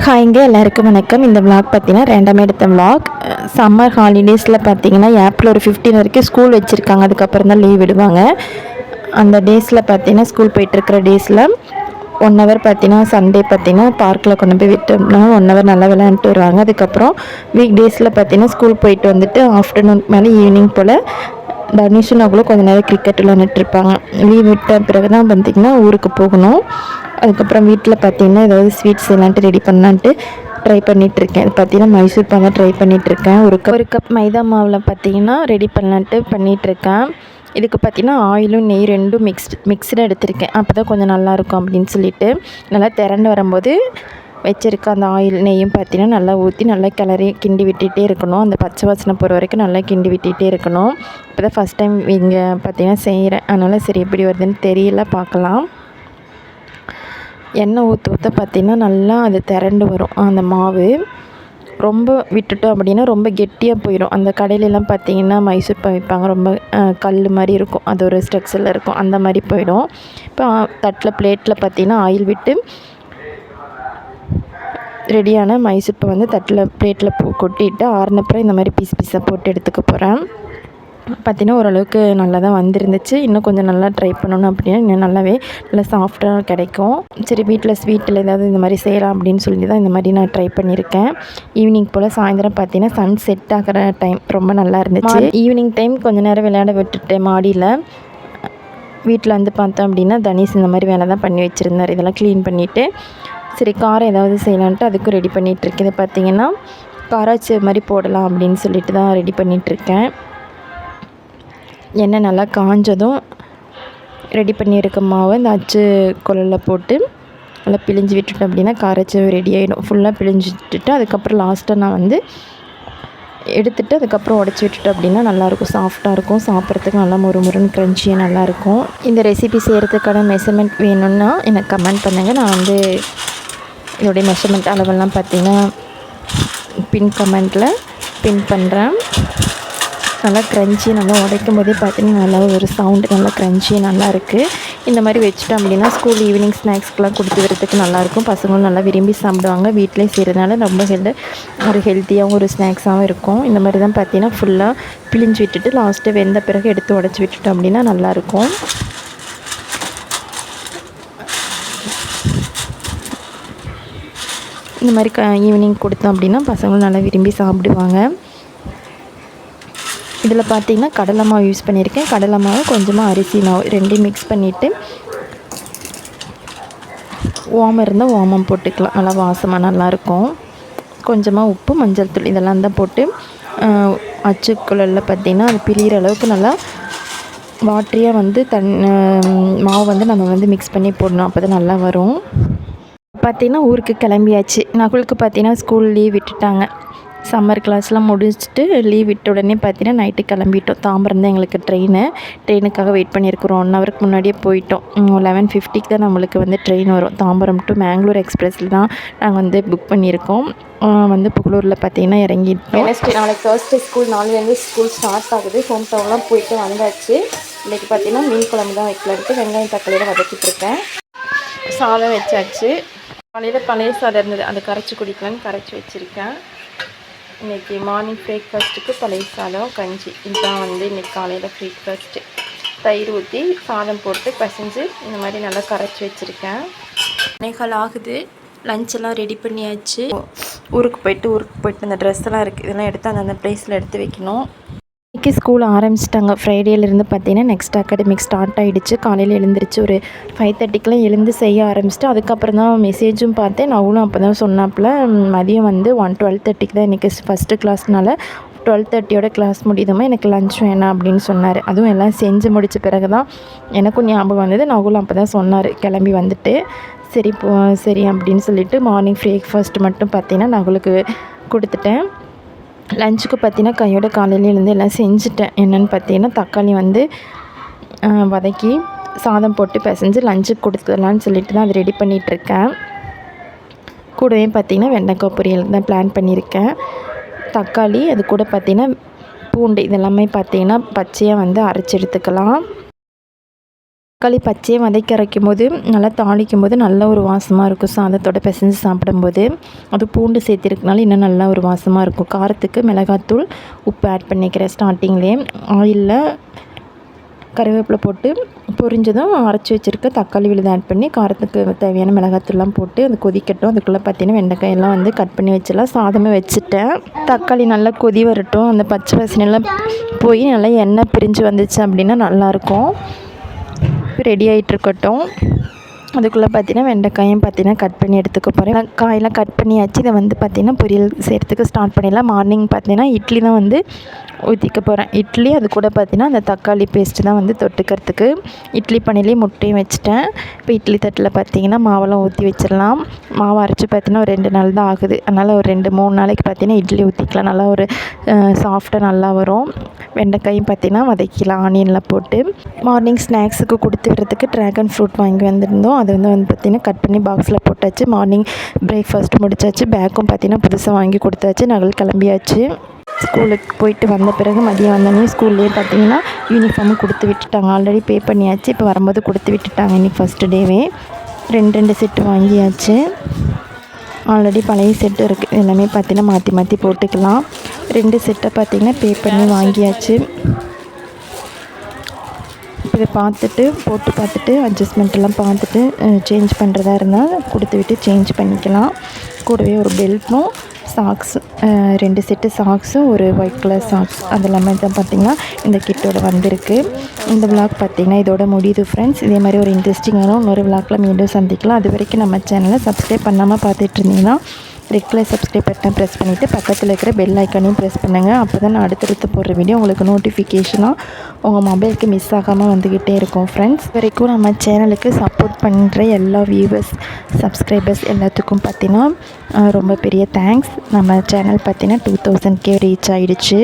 ஹாய்ங்க எல்லாருக்கும் வணக்கம். இந்த விளாக் பார்த்தீங்கன்னா ரேண்டம் எடுத்த விளாக். சம்மர் ஹாலிடேஸில் பார்த்தீங்கன்னா ஏப்ரல் ஒரு 15 வரைக்கும் ஸ்கூல் வச்சுருக்காங்க. அதுக்கப்புறம் தான் லீவ் விடுவாங்க. அந்த டேஸில் பார்த்தீங்கன்னா ஸ்கூல் போயிட்டுருக்கிற டேஸில் 1 ஹவர் பார்த்தீங்கன்னா சண்டே பார்த்தீங்கன்னா பார்க்கில் கொண்டு போய் விட்டோம்னா 1 ஹவர் நல்லா விளையாண்டுட்டு வருவாங்க. அதுக்கப்புறம் வீக் டேஸில் பார்த்தீங்கன்னா ஸ்கூல் போயிட்டு வந்துட்டு ஆஃப்டர்நூன் மேலே ஈவினிங் போல் தனுஷும் அவங்களும் கொஞ்சம் நேரம் கிரிக்கெட் விளையாண்டுட்ருப்பாங்க. லீவ் விட்ட பிறகு தான் பார்த்திங்கன்னா ஊருக்கு போகணும். அதுக்கப்புறம் வீட்டில் பார்த்திங்கன்னா ஏதாவது ஸ்வீட்ஸ் எல்லான்ட்டு ரெடி பண்ணலான்ட்டு ட்ரை பண்ணிகிட்ருக்கேன். இது பார்த்திங்கன்னா மைசூர் பாக் ட்ரை பண்ணிகிட்ருக்கேன். ஒரு கப் மைதா மாவில் பார்த்திங்கன்னா ரெடி பண்ணலான்ட்டு பண்ணிகிட்ருக்கேன். இதுக்கு பார்த்திங்கன்னா ஆயிலும் நெய் ரெண்டும் மிக்ஸ்டாக எடுத்திருக்கேன். அப்போ தான் கொஞ்சம் நல்லாயிருக்கும் அப்படின்னு சொல்லிட்டு நல்லா திரண்டு வரும்போது வச்சுருக்க அந்த ஆயில் நெய்யும் பார்த்திங்கன்னா நல்லா ஊற்றி நல்லா கிண்டி விட்டுகிட்டே இருக்கணும். அந்த பச்சை வாசனை போகிற வரைக்கும் நல்லா கிண்டி விட்டுகிட்டே இருக்கணும். இப்போ தான் ஃபஸ்ட் டைம் இங்கே பார்த்திங்கன்னா செய்கிறேன். அதனால் சரி எப்படி வருதுன்னு தெரியல, பார்க்கலாம். எண்ணெய் ஊற்ற பார்த்திங்கன்னா நல்லா அது திரண்டு வரும். அந்த மாவு ரொம்ப விட்டுட்டோம் அப்படின்னா ரொம்ப கெட்டியாக போயிடும். அந்த கடையிலலாம் பார்த்திங்கன்னா மைசூர் பாக் வைப்பாங்க, ரொம்ப கல் மாதிரி இருக்கும், அது ஒரு ஸ்ட்ரக்சரில் இருக்கும், அந்த மாதிரி போயிடும். இப்போ பிளேட்டில் பார்த்திங்கன்னா ஆயில் விட்டு ரெடியான மைசூர் பாக் வந்து பிளேட்டில் கொட்டிட்டு ஆறுனப்புறம் இந்த மாதிரி பீஸாக போட்டு எடுத்துக்க போகிறேன். பார்த்திங்கன்னா ஓரளவுக்கு நல்லா தான் வந்துருந்துச்சு. இன்னும் கொஞ்சம் நல்லா ட்ரை பண்ணணும் அப்படின்னா இன்னும் நல்லா சாஃப்டாக கிடைக்கும். சரி, வீட்டில் ஸ்வீட்டில் ஏதாவது இந்த மாதிரி செய்யலாம் அப்படின்னு சொல்லி தான் இந்த மாதிரி நான் ட்ரை பண்ணியிருக்கேன். ஈவினிங் போல் சாயந்தரம் பார்த்திங்கன்னா சன் செட் ஆகிற டைம் ரொம்ப நல்லா இருந்துச்சு. ஈவினிங் டைம் கொஞ்சம் நேரம் விளையாட விட்டுட்டேன் மாடியில். வீட்டில் வந்து பார்த்தோம் அப்படின்னா தனிஷ் இந்த மாதிரி வேலை தான் பண்ணி வச்சுருந்தார். இதெல்லாம் க்ளீன் பண்ணிவிட்டு சரி காரம் ஏதாவது செய்யலான்ட்டு அதுக்கும் ரெடி பண்ணிகிட்ருக்கேன். இது பார்த்திங்கன்னா காராச்சி மாதிரி போடலாம் அப்படின்னு சொல்லிட்டு தான் ரெடி பண்ணிகிட்ருக்கேன். எண்ணெய் நல்லா காஞ்சதும் ரெடி பண்ணியிருக்க மாவை இந்த அச்சு குழலில் போட்டு நல்லா பிழிஞ்சு விட்டுட்டோம் அப்படின்னா காராச்சி ரெடி ஆகிடும். ஃபுல்லாக பிழிஞ்சு விட்டுட்டு அதுக்கப்புறம் லாஸ்ட்டாக நான் வந்து எடுத்துகிட்டு அதுக்கப்புறம் உடச்சி விட்டுட்டோம் அப்படின்னா நல்லாயிருக்கும், சாஃப்டாக இருக்கும், சாப்பிட்றதுக்கு நல்லா முறுமுறுன்னு க்ரன்ச்சியாக நல்லாயிருக்கும். இந்த ரெசிபி செய்கிறதுக்கான மெஷர்மெண்ட் வேணும்னா எனக்கு கமெண்ட் பண்ணுங்கள். நான் வந்து இதோடைய மெஷர்மெண்ட் அளவெல்லாம் பார்த்திங்கன்னா கமெண்ட்டில் பின் பண்ணுறேன். நல்லா க்ரன்ச்சி, நல்லா உடைக்கும் போதே பார்த்திங்கன்னா நல்லா ஒரு சவுண்டு, நல்லா க்ரன்ச்சி நல்லா இருக்குது. இந்த மாதிரி வச்சுட்டோம் அப்படின்னா ஸ்கூல் ஈவினிங் ஸ்நாக்ஸ்க்கெலாம் கொடுத்து வரதுக்கு நல்லாயிருக்கும். பசங்களும் நல்லா விரும்பி சாப்பிடுவாங்க. வீட்டிலே செய்கிறதுனால ரொம்ப ஒரு ஹெல்த்தியாகவும் ஒரு ஸ்நாக்ஸாகவும் இருக்கும். இந்த மாதிரி தான் பார்த்திங்கன்னா ஃபுல்லாக பிழிஞ்சு விட்டுட்டு லாஸ்ட்டு வெந்த பிறகு எடுத்து உடச்சி விட்டுட்டோம் அப்படின்னா நல்லாயிருக்கும். இந்த மாதிரி ஈவினிங் கொடுத்தோம் அப்படின்னா பசங்களும் நல்லா விரும்பி சாப்பிடுவாங்க. இதில் பார்த்திங்கன்னா கடலை மாவு யூஸ் பண்ணியிருக்கேன். கடலை மாவு கொஞ்சமாக அரிசி மாவு ரெண்டையும் மிக்ஸ் பண்ணிவிட்டு ஓமம் இருந்தால் ஓமம் போட்டுக்கலாம், நல்லா வாசமாக நல்லாயிருக்கும். கொஞ்சமாக உப்பு, மஞ்சள் தூள் இதெல்லாம் தான் போட்டு அச்சுக்குழலில் பார்த்திங்கன்னா அது பிழிகிற அளவுக்கு நல்லா வாட்டரியாக வந்து மாவு வந்து நம்ம வந்து மிக்ஸ் பண்ணி போடணும். அப்போ தான் நல்லா வரும். பார்த்திங்கன்னா ஊருக்கு கிளம்பியாச்சு. நகுலுக்கு பார்த்திங்கன்னா ஸ்கூல் லீவ் விட்டுட்டாங்க. சம்மர் கிளாஸ்லாம் முடிச்சுட்டு லீவ் விட்ட உடனே பார்த்திங்கன்னா நைட்டு கிளம்பிட்டோம். தாம்பரம் தான் எங்களுக்கு ட்ரெயினுக்காக வெயிட் பண்ணியிருக்கிறோம். 1 ஹவருக்கு முன்னாடியே போயிட்டோம். 11:50க்கு தான் நம்மளுக்கு வந்து ட்ரெயின் வரும். தாம்பரம் டு மேங்களூர் எக்ஸ்பிரஸில் தான் நாங்கள் வந்து புக் பண்ணியிருக்கோம். வந்து புகழூரில் பார்த்திங்கன்னா இறங்கிட்டோம். நாளைக்கு தேர்ஸ்டே ஸ்கூல், நாளையிலேருந்து ஸ்கூல் ஸ்டார்ட் ஆகுது. ஹோம் டவுன்லாம் போயிட்டு வந்தாச்சு. இன்றைக்கி பார்த்திங்கன்னா மீன் குழம்பு தான் வைக்கலான்ட்டு வெங்காயம் தக்காளியில் வதக்கிட்டுருக்கேன். சாதம் வச்சாச்சு. காலையில் பழைய சாதம் இருந்தது, அதை கரைச்சி குடிக்கலான்னு கரைச்சி வச்சுருக்கேன். இன்றைக்கி மார்னிங் பிரேக்ஃபாஸ்ட்டுக்கு பழைய சாதம் கஞ்சி, இதுதான் வந்து இன்றைக்கி காலையில் பிரேக்ஃபாஸ்ட்டு. தயிர் ஊற்றி சாதம் போட்டு பசைஞ்சு இந்த மாதிரி நல்லா கரைச்சி வச்சுருக்கேன். நேகால் ஆகுது. லஞ்செல்லாம் ரெடி பண்ணியாச்சு. ஊருக்கு போயிட்டு அந்த ட்ரெஸ்ஸெல்லாம் இருக்குது, இதெல்லாம் எடுத்து அந்தந்த ப்ளேஸில் எடுத்து வைக்கணும். இன்றைக்கி ஸ்கூல் ஆரம்பிச்சிட்டாங்க. ஃப்ரைடேலேருந்து பார்த்திங்கன்னா நெக்ஸ்ட் அகாடமிக் ஸ்டார்ட் ஆகிடுச்சு. காலையில் எழுந்திரிச்சு ஒரு 5:30க்கெலாம் எழுந்து செய்ய ஆரம்பிச்சிட்டு அதுக்கப்புறம் தான் மெசேஜும் பார்த்தேன். நானும் அப்போ தான் சொன்னாப்புல மதியம் வந்து 12:30க்கு தான் இன்றைக்கி ஃபஸ்ட்டு கிளாஸ்னால 12:30யோட கிளாஸ் முடியுதுமா, எனக்கு லஞ்ச் வேணாம் அப்படின்னு சொன்னார். அதுவும் எல்லாம் செஞ்சு முடித்த பிறகு தான் எனக்கும் ஞாபகம் வந்தது. நாங்களும் அப்போ தான் சொன்னார் கிளம்பி வந்துட்டு. சரி அப்படின்னு சொல்லிவிட்டு மார்னிங் பிரேக்ஃபாஸ்ட் மட்டும் பார்த்திங்கன்னா நகுலுக்கு கொடுத்துட்டேன். லஞ்சுக்கு பார்த்திங்கன்னா கையோட காலையில் எழுந்து எல்லாம் செஞ்சுட்டேன். என்னென்னு பார்த்திங்கன்னா தக்காளி வந்து வதக்கி சாதம் போட்டு பிசைஞ்சு லஞ்சுக்கு கொடுத்துடலான்னு சொல்லிட்டு தான் அது ரெடி பண்ணிகிட்ருக்கேன். கூடவே பார்த்திங்கன்னா வெண்டைக்காய் பொரியல் தான் பிளான் பண்ணியிருக்கேன். தக்காளி அது கூட பார்த்திங்கன்னா பூண்டு இதெல்லாமே பார்த்திங்கன்னா பச்சையாக வந்து அரைச்சி எடுத்துக்கலாம். தக்காளி பச்சையை வதக்கி அரைக்கும் போது நல்லா தாளிக்கும் போது நல்ல ஒரு வாசமாக இருக்கும். சாதத்தோட பிசைஞ்சு சாப்பிடும்போது அது பூண்டு சேர்த்திருக்கனால இன்னும் நல்லா ஒரு வாசமாக இருக்கும். காரத்துக்கு மிளகாத்தூள், உப்பு ஆட் பண்ணிக்கிறேன். ஸ்டார்டிங்லேயே ஆயிலில் கருவேப்பிலை போட்டு பொரிஞ்சதும் அரைச்சி வச்சுருக்க தக்காளி விழுது ஆட் பண்ணி காரத்துக்கு தேவையான மிளகாத்தூள்லாம் போட்டு அது கொதிக்கட்டும். அதுக்குள்ளே பார்த்தீங்கன்னா வெண்டைக்காயெல்லாம் வந்து கட் பண்ணி வச்சிடலாம். சாதமே வச்சுட்டேன். தக்காளி நல்லா கொதி வரட்டும். அந்த பச்சை வாசனையெல்லாம் போய் நல்லா எண்ணெய் பிரிஞ்சு வந்துச்சு அப்படின்னா நல்லாயிருக்கும். ரெடி ஆகிட்டு இருக்கட்டும். அதுக்குள்ளே பார்த்தீங்கன்னா வெண்டைக்காயும் பார்த்தீங்கன்னா கட் பண்ணி எடுத்துக்க போகிறேன். காயெல்லாம் கட் பண்ணியாச்சு. இதை வந்து பார்த்திங்கன்னா பொரியல் செய்கிறதுக்கு ஸ்டார்ட் பண்ணிடலாம். மார்னிங் பார்த்தீங்கன்னா இட்லி தான் வந்து ஊற்றிக்க போகிறேன். இட்லி அது கூட பார்த்திங்கன்னா அந்த தக்காளி பேஸ்ட்டு தான் வந்து தொட்டுக்கிறதுக்கு. இட்லி பானையிலே முட்டையும் வச்சுட்டேன். இப்போ இட்லி தட்டில் பார்த்திங்கன்னா மாவெல்லாம் ஊற்றி வச்சிடலாம். மாவு அரைச்சி பார்த்திங்கன்னா ஒரு 2 நாள் தான் ஆகுது. அதனால் ஒரு 2-3 நாளைக்கு பார்த்திங்கன்னா இட்லி ஊற்றிக்கலாம். நல்லா ஒரு சாஃப்டாக நல்லா வரும். வெண்டைக்காயும் பார்த்திங்கன்னா வதக்கிக்கலாம் ஆனியனில் போட்டு. மார்னிங் ஸ்நாக்ஸுக்கு கொடுத்து விடுறதுக்கு ட்ராகன் ஃப்ரூட் வாங்கி வந்திருந்தோம். அது வந்து பார்த்திங்கன்னா கட் பண்ணி பாக்ஸில் போட்டாச்சு. மார்னிங் பிரேக்ஃபாஸ்ட் முடிச்சாச்சு. பேக்கும் பார்த்திங்கன்னா புதுசாக வாங்கி கொடுத்தாச்சு. நகல் கிளம்பியாச்சு. ஸ்கூலுக்கு போயிட்டு வந்த பிறகு மதியம் வந்தோடனே ஸ்கூல்லேயே பார்த்திங்கன்னா யூனிஃபார்மும் கொடுத்து விட்டுட்டாங்க. ஆல்ரெடி பே பண்ணியாச்சு. இப்போ வரும்போது கொடுத்து விட்டுட்டாங்க. இன்றைக்கி ஃபஸ்ட்டு டேவே 2 செட்டு வாங்கியாச்சு. ஆல்ரெடி பழைய செட்டு இருக்குது. எல்லாமே பார்த்திங்கன்னா மாற்றி மாற்றி போட்டுக்கலாம். 2 செட்டை பார்த்திங்கன்னா பே பண்ணி வாங்கியாச்சு. இதை பார்த்துட்டு போட்டு பார்த்துட்டு அட்ஜஸ்ட்மெண்ட்டெல்லாம் பார்த்துட்டு சேஞ்ச் பண்ணுறதா இருந்தால் கொடுத்து விட்டு சேஞ்ச் பண்ணிக்கலாம். கூடவே ஒரு பெல்ட்டும் சாக்ஸு 2 செட்டு சாக்ஸும் ஒரு ஒயிட் கலர் சாக்ஸ் அது எல்லாமே தான் பார்த்திங்கன்னா இந்த கிட்டோட வந்திருக்கு. இந்த விளாக் பார்த்திங்கன்னா இதோட முடியுது ஃப்ரெண்ட்ஸ். இதே மாதிரி ஒரு இன்ட்ரெஸ்டிங்கான இன்னொரு விளாக்கில் மீண்டும் சந்திக்கலாம். அது வரைக்கும் நம்ம சேனலை சப்ஸ்கிரைப் பண்ணாமல் பார்த்துட்டு இருந்தீங்கன்னா ரெட் கலர் சப்ஸ்கிரைப் பட்டனை ப்ரெஸ் பண்ணிவிட்டு பக்கத்தில் இருக்கிற பெல் ஐக்கானையும் ப்ரெஸ் பண்ணுங்கள். அப்போ தான் நான் அடுத்தடுத்து போடுற வீடியோ உங்களுக்கு நோட்டிஃபிகேஷனாக உங்கள் மொபைலுக்கு மிஸ் ஆகாமல் வந்துக்கிட்டே இருக்கும் ஃப்ரெண்ட்ஸ். வரைக்கும் நம்ம சேனலுக்கு சப்போர்ட் பண்ணுற எல்லா வியூவர்ஸ், சப்ஸ்கிரைபர்ஸ் எல்லாத்துக்கும் பார்த்திங்கன்னா ரொம்ப பெரிய தேங்க்ஸ். நம்ம சேனல் பார்த்திங்கன்னா 2000K ரீச் ஆகிடுச்சு.